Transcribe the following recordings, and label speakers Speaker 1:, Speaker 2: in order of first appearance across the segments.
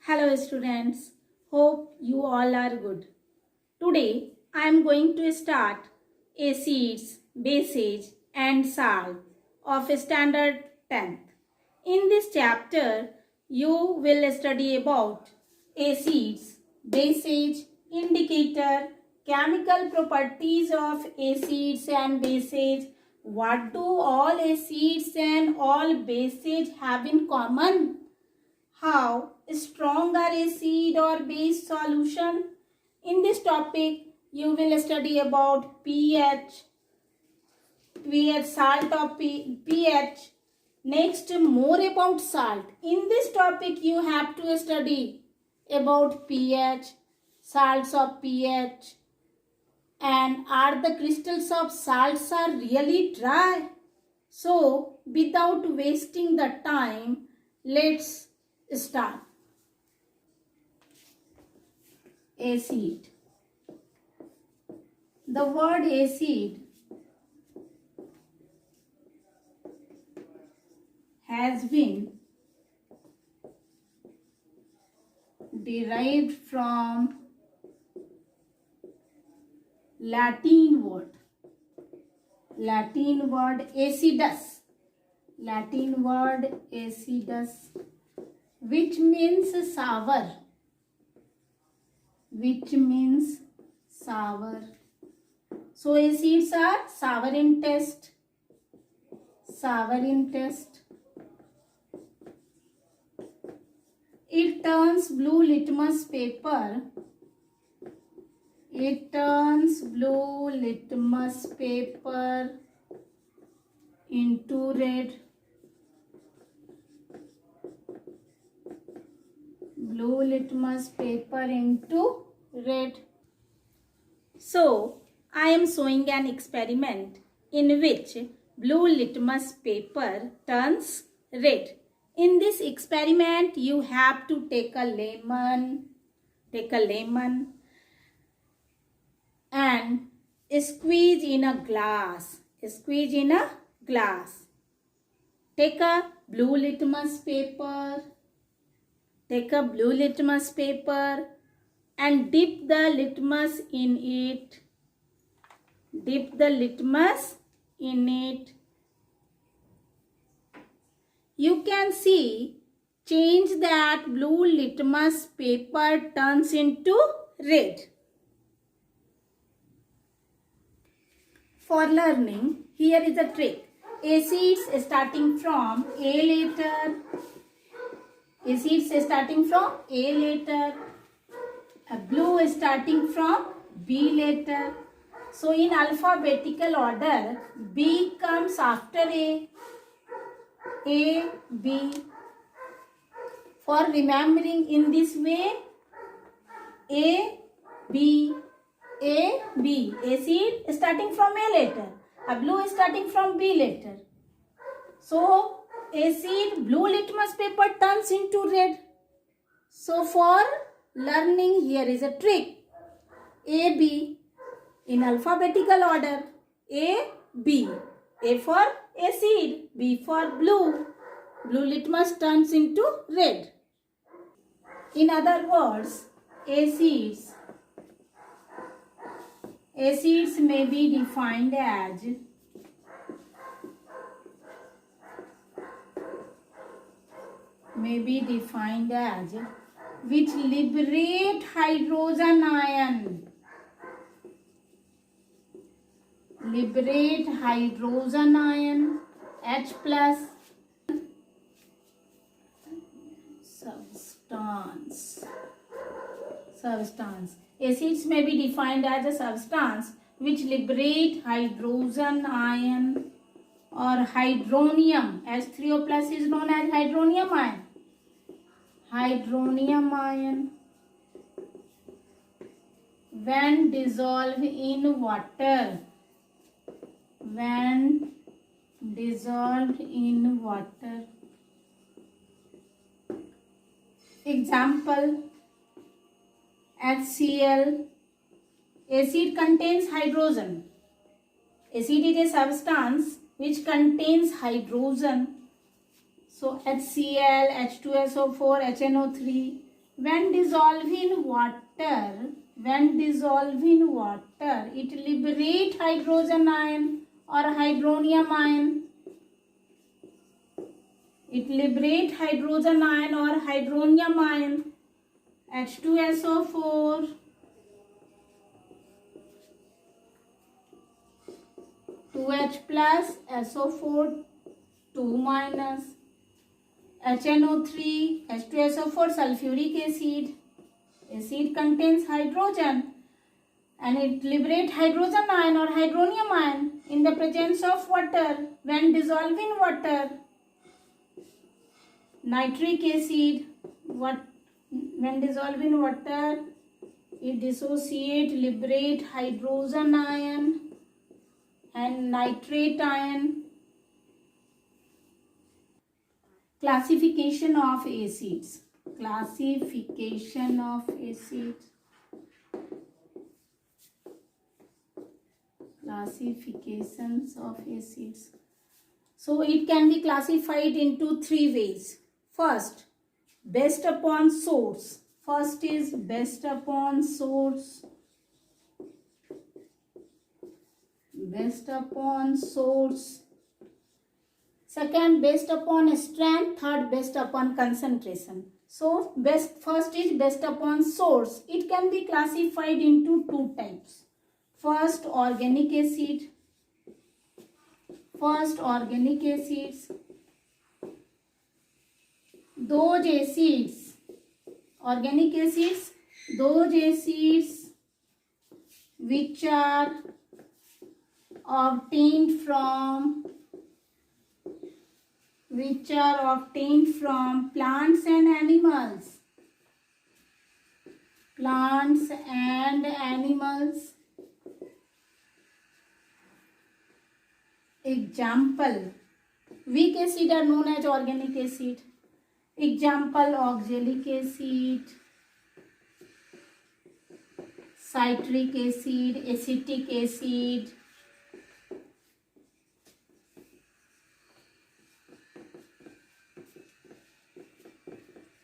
Speaker 1: Hello students, hope you all are good. Today I am going to start acids, bases and salt of standard 10th. In this chapter you will study about acids, bases, indicator, chemical properties of acids and bases. What do all acids and all bases have in common? How strong are acid or base solution? In this topic, you will study about pH, salt of pH. Next, more about salt. In this topic, you have to study about pH, salts of pH, and are the crystals of salts are really dry? So, without wasting the time, let's start. Acid. The word acid has been derived from Latin word acidus. Latin word acidus, which means sour. So acids are sour in taste. It turns blue litmus paper. Into red. Blue litmus paper into red. So, I am showing an experiment in which blue litmus paper turns red. In this experiment, you have to take a lemon and squeeze in a glass. Take a blue litmus paper. And dip the litmus in it. You can see change that blue litmus paper turns into red. For learning, here is a trick. Acids starting from A letter. Blue starting from B letter. So in alphabetical order, B comes after A, B. For remembering in this way, A, B. Acid starting from A letter. Blue starting from B letter. So acid, blue litmus paper turns into red. So for learning, here is a trick. A, B in alphabetical order. A, B. A for acid, B for blue. Blue litmus turns into red. In other words, acids may be defined as which liberate hydrogen ion. H plus substance. Acids may be defined as a substance which liberate hydrogen ion or hydronium. H3O plus is known as hydronium ion. When dissolved in water. Example, HCl. Acid contains hydrogen. Acid is a substance which contains hydrogen. So HCl, H2SO4, HNO3. when dissolved in water, it liberate hydrogen ion or hydronium ion. It liberate hydrogen ion or hydronium ion. H2SO4, 2H plus, SO4, 2 minus, HNO3, H2SO4, sulfuric acid. Acid contains hydrogen and it liberates hydrogen ion or hydronium ion in the presence of water when dissolved in water. Nitric acid, when dissolved in water, it dissociate, liberate hydrogen ion and nitrate ion. Classification of acids. Classification of acids. Classifications of acids. So it can be classified into 3 ways. First, based upon source. First is based upon source. Based upon source. Second, based upon strength. Third, based upon concentration. So, first is based upon source. It can be classified into 2 types. First, organic acid. First, organic acids. Those acids, organic acids, those acids which are obtained from plants and animals. Plants and animals. Example, weak acid are known as organic acid. Example, oxalic acid, citric acid, acetic acid,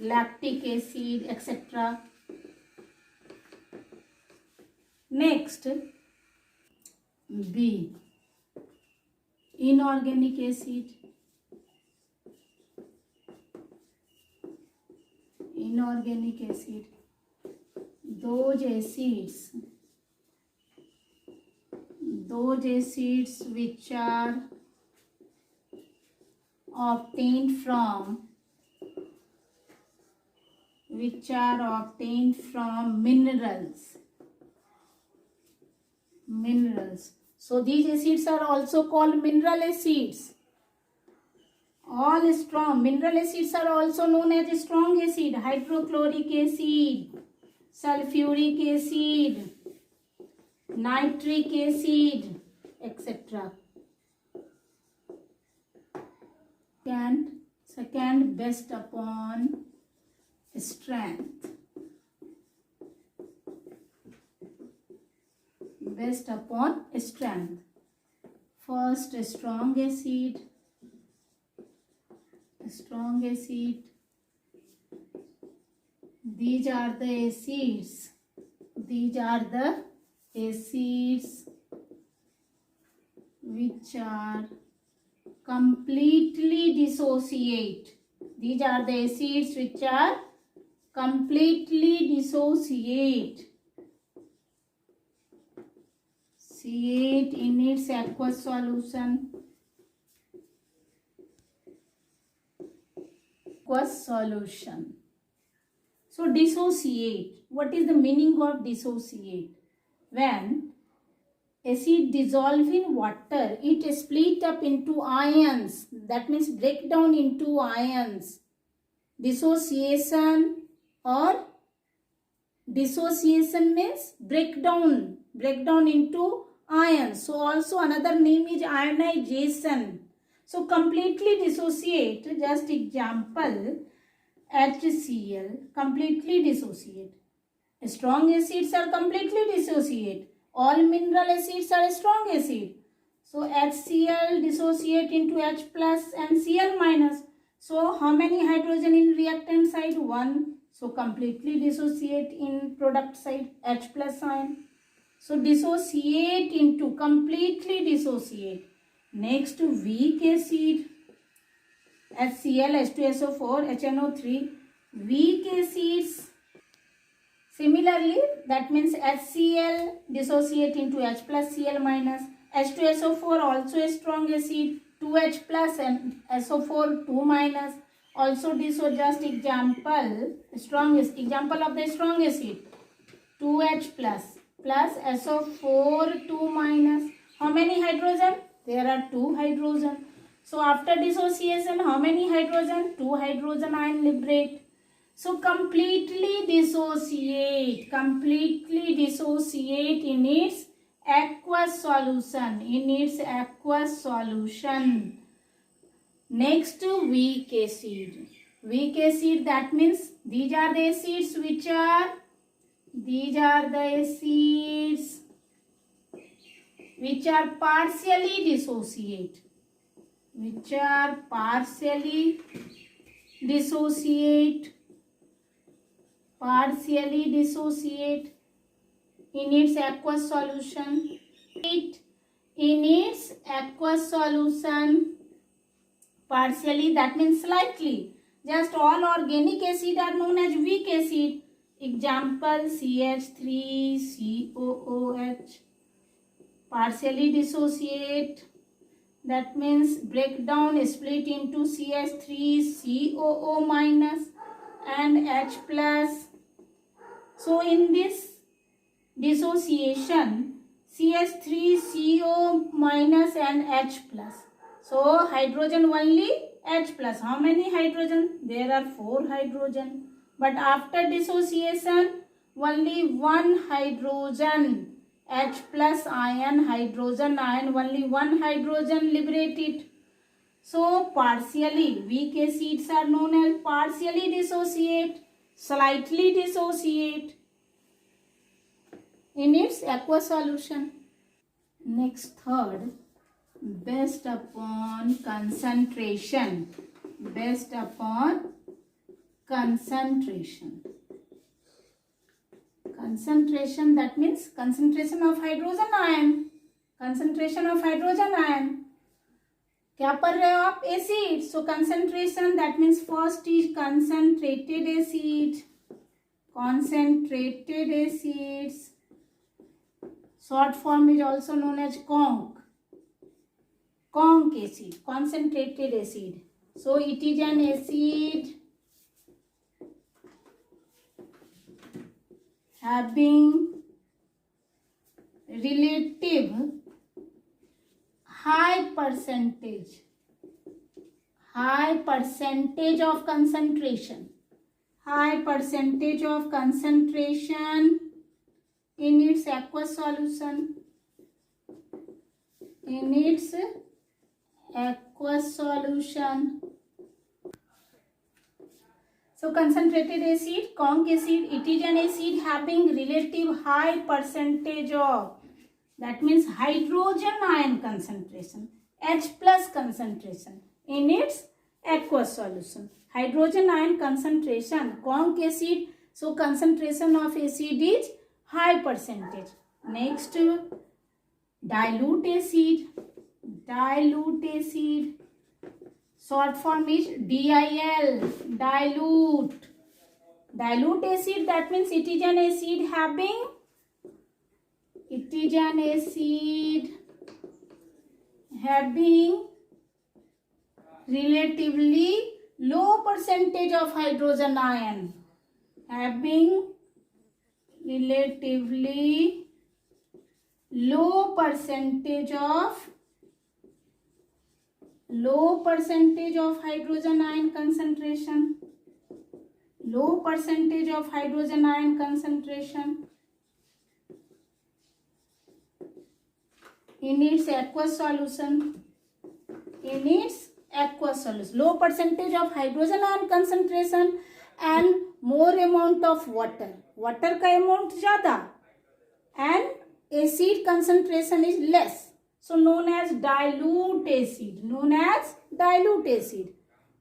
Speaker 1: lactic acid, etc. Next, B, inorganic acid. Inorganic acid, those acids which are obtained from minerals. So these acids are also called mineral acids. All strong mineral acids are also known as strong acid. Hydrochloric acid, sulfuric acid, nitric acid, etc. Second, based upon strength. Based upon strength. First, strong acid. These are the acids which are completely dissociate. These are the acids which are completely dissociate in its aqueous solution. So dissociate. What is the meaning of dissociate? When acid dissolve in water, it split up into ions. That means break down into ions. Dissociation means breakdown into ions. So also another name is ionization. So completely dissociate, just example, HCl, completely dissociate. Strong acids are completely dissociate. All mineral acids are strong acid. So HCl dissociate into H plus and Cl minus. So how many hydrogen in reactant side? 1. So completely dissociate in product side, H plus ion. So dissociate into, completely dissociate. Next weak acid, HCl, H2SO4, HNO3, weak acids. Similarly, that means HCl dissociate into H plus Cl minus, H2SO4 also a strong acid, 2H plus and SO4 2 minus, also dissociate. Just example, strong example of the strong acid, 2H plus SO4 2 minus. How many hydrogen? There are 2 hydrogen. So after dissociation, how many hydrogen? 2 hydrogen ion liberate. So completely dissociate in its aqueous solution, Next, weak acid. Weak acid, that means these are the acids which are partially dissociate. Partially dissociate in its aqueous solution. Partially, that means slightly. Just all organic acid are known as weak acid. Example, CH3COOH. Partially dissociate. That means break down, split into CH3COO minus and H plus. So in this dissociation, CH3CO minus and H plus. So hydrogen only H plus. How many hydrogen? There are 4 hydrogen. But after dissociation, only 1 hydrogen, H plus ion, hydrogen ion, only 1 hydrogen liberated. So partially, weak acids are known as partially dissociate, slightly dissociate in its aqueous solution. Next, third, based upon concentration. Concentration, that means concentration of hydrogen ion. क्या पढ़ रहे हो आप? Acid. So concentration, that means first is concentrated acids. Short form is also known as conc acid, concentrated acid. So it is an acid having relative high percentage of concentration in its aqueous solution. So concentrated acid, conc acid, it is an acid having relative high percentage of, that means hydrogen ion concentration, H plus concentration in its aqueous solution. Hydrogen ion concentration, conc acid, so concentration of acid is high percentage. Next, dilute acid. Short form is DIL, dilute. Dilute acid, that means it is an acid having relatively low percentage of hydrogen ion. Relatively low percentage of hydrogen ion concentration. In its aqueous solution. Low percentage of hydrogen ion concentration and more amount of water. Water का amount ज़्यादा and acid concentration is less. So known as dilute acid.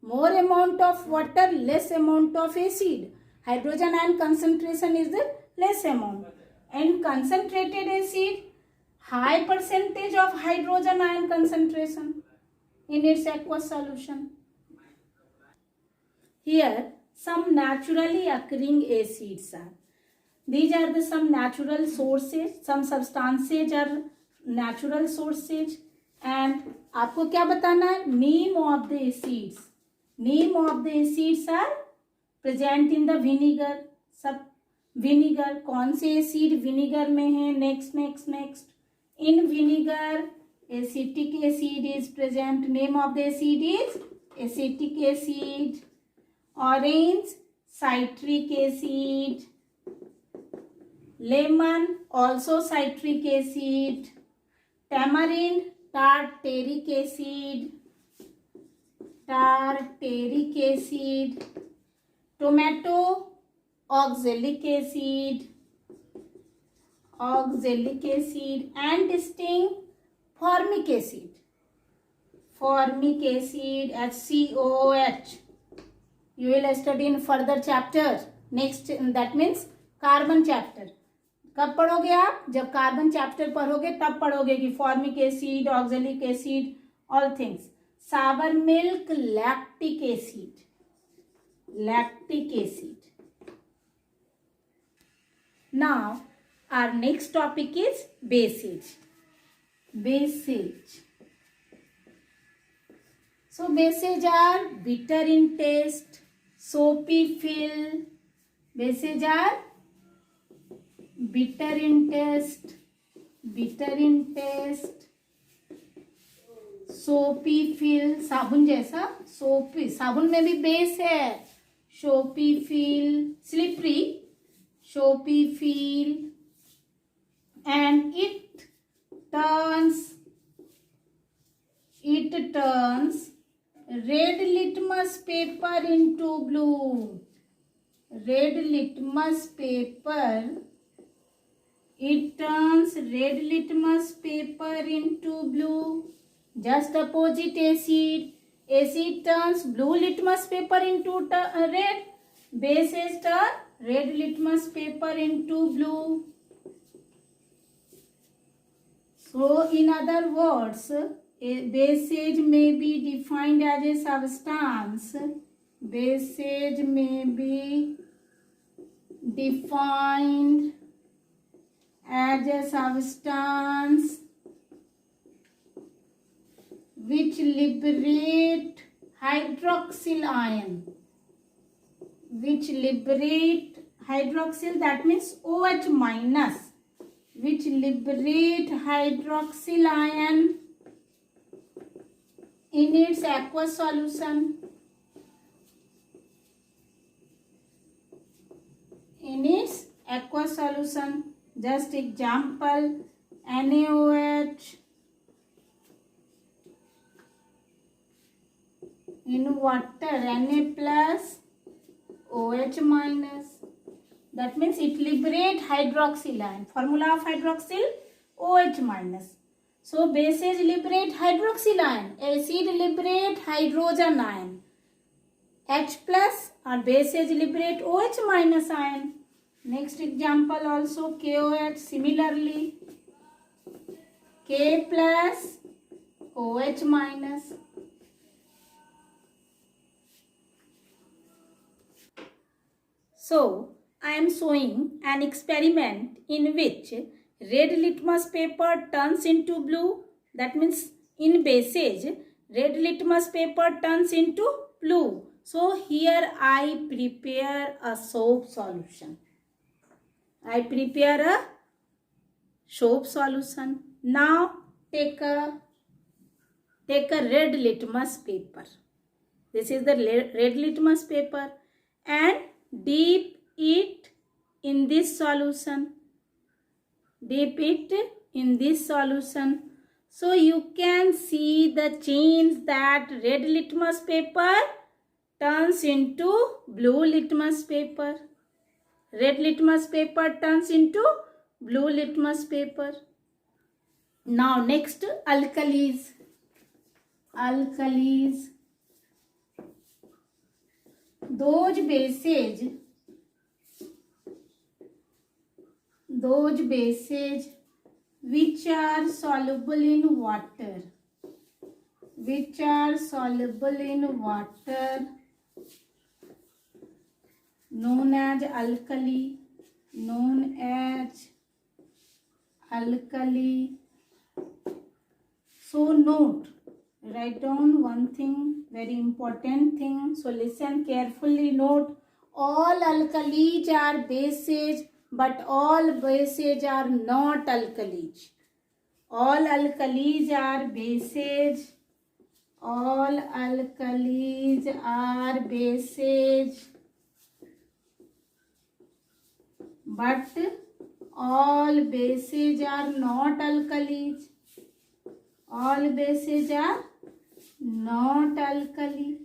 Speaker 1: More amount of water, less amount of acid. Hydrogen ion concentration is the less amount. And concentrated acid, high percentage of hydrogen ion concentration in its aqueous solution. Here, some naturally occurring acids are. These are the some natural sources, some substances are natural sources. And आपको क्या बताना है? Name of the acids. Name of the acids are present in the vinegar. सब vinegar कौन से acid vinegar में है? Next. In vinegar, acetic acid is present. Name of the acid is acetic acid. Orange, citric acid. Lemon, also citric acid. Tamarind, tartaric acid. Tomato, oxalic acid. And sting, formic acid. HCOH. You will study in further chapter. Next, that means carbon chapter. कब पढ़ोगे आप? जब carbon chapter पढ़ोगे तब पढ़ोगे कि formic acid, oxalic acid, all things. Sour milk, lactic acid. Now, our next topic is bases. So, bases are bitter in taste, soapy feel. Bases are bitter in taste, soapy feel, साबुन जैसा, soapy, साबुन में भी base है, soapy feel, slippery, soapy feel, and it turns red litmus paper into blue. It turns red litmus paper into blue. Just opposite acid. Acid turns blue litmus paper into red. Bases turn red litmus paper into blue. So, in other words, a basage may be defined as a substance. Basage may be defined as a substance which liberate hydroxyl ion. That means OH minus. Which liberate hydroxyl ion in its aqueous solution. Just example, NaOH in water, Na plus OH minus. That means it liberate hydroxyl ion. Formula of hydroxyl, OH minus. So bases liberate hydroxyl ion. Acid liberate hydrogen ion. H plus or bases liberate OH minus ion. Next example also KOH. Similarly, K plus OH minus. So, I am showing an experiment in which red litmus paper turns into blue. That means in basage, red litmus paper turns into blue. So, here I prepare a soap solution. Now, take a red litmus paper. This is the red litmus paper and dip it in this solution. So you can see the change that red litmus paper turns into blue litmus paper. Red litmus paper turns into blue litmus paper. Now next, alkalis. Those bases those bases which are soluble in water, which are soluble in water, known as alkali, known as alkali. So note, write down one thing, very important thing. So listen carefully, note, all alkalis are bases, but all bases are not alkalis. All alkalis are bases, all alkalis are bases, but all bases are not alkalis. All bases are not alkali.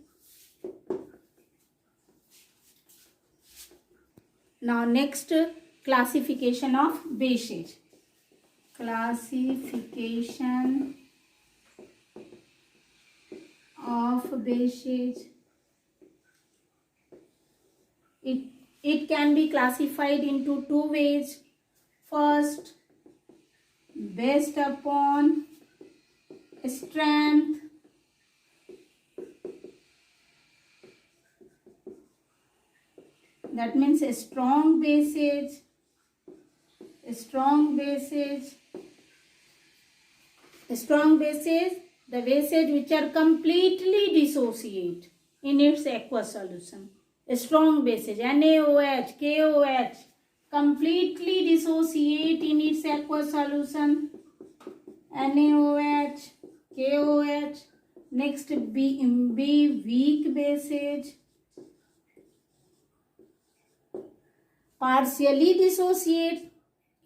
Speaker 1: Now next, classification of bases. Classification of bases. It can be classified into two ways. First, based upon strength, that means a strong bases, the bases which are completely dissociate in its aqueous solution. A strong bases, NaOH, KOH, completely dissociate in its aqueous solution. NaOH, KOH. Next, B weak bases, partially dissociate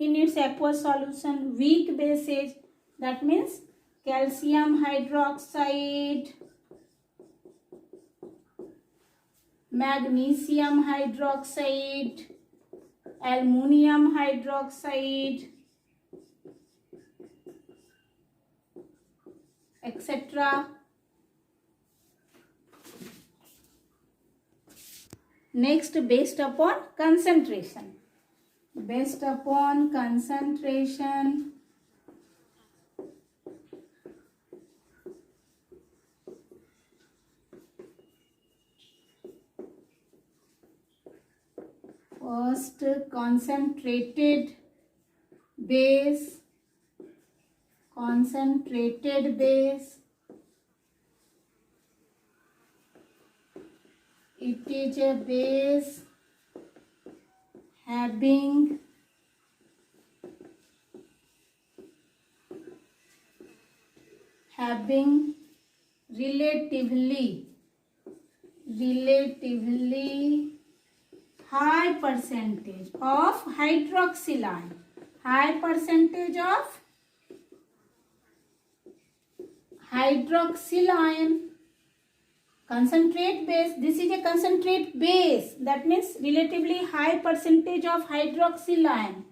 Speaker 1: in its aqueous solution. Weak bases, that means calcium hydroxide, magnesium hydroxide, aluminum hydroxide, etc. Next, based upon concentration. Based upon concentration, first, concentrated base, it is a base having relatively high percentage of hydroxyl ion. High percentage of hydroxyl ion. Concentrate base, this is a concentrate base, that means relatively high percentage of hydroxyl ion.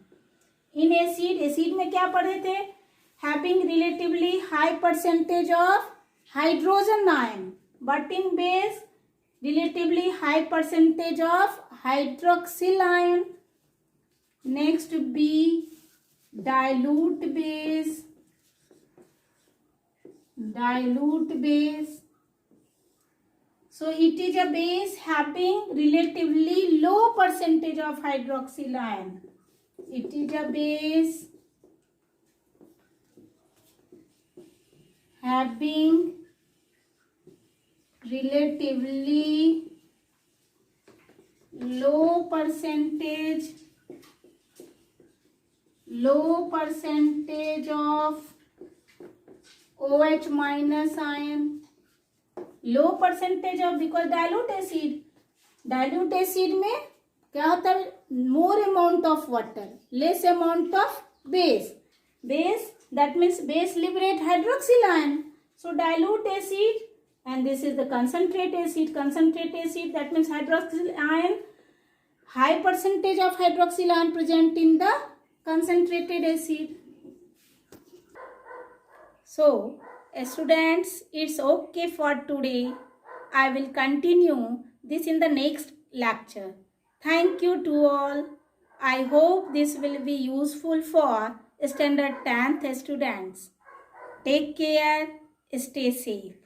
Speaker 1: In acid में क्या पढ़े थे? Having relatively high percentage of hydrogen ion, but in base relatively high percentage of hydroxyl ion. Next, B dilute base, so it is a base having relatively low percentage of hydroxyl ion. It is a base having relatively low percentage of OH minus ion. Low percentage of, because dilute acid में क्या होता है? More amount of water, less amount of base, that means base liberate hydroxyl ion. So dilute acid, and this is the concentrate acid, that means hydroxyl ion, high percentage of hydroxyl ion present in the concentrated acid. So students, it's okay for today. I will continue this in the next lecture. Thank you to all. I hope this will be useful for standard 10th students. Take care, stay safe.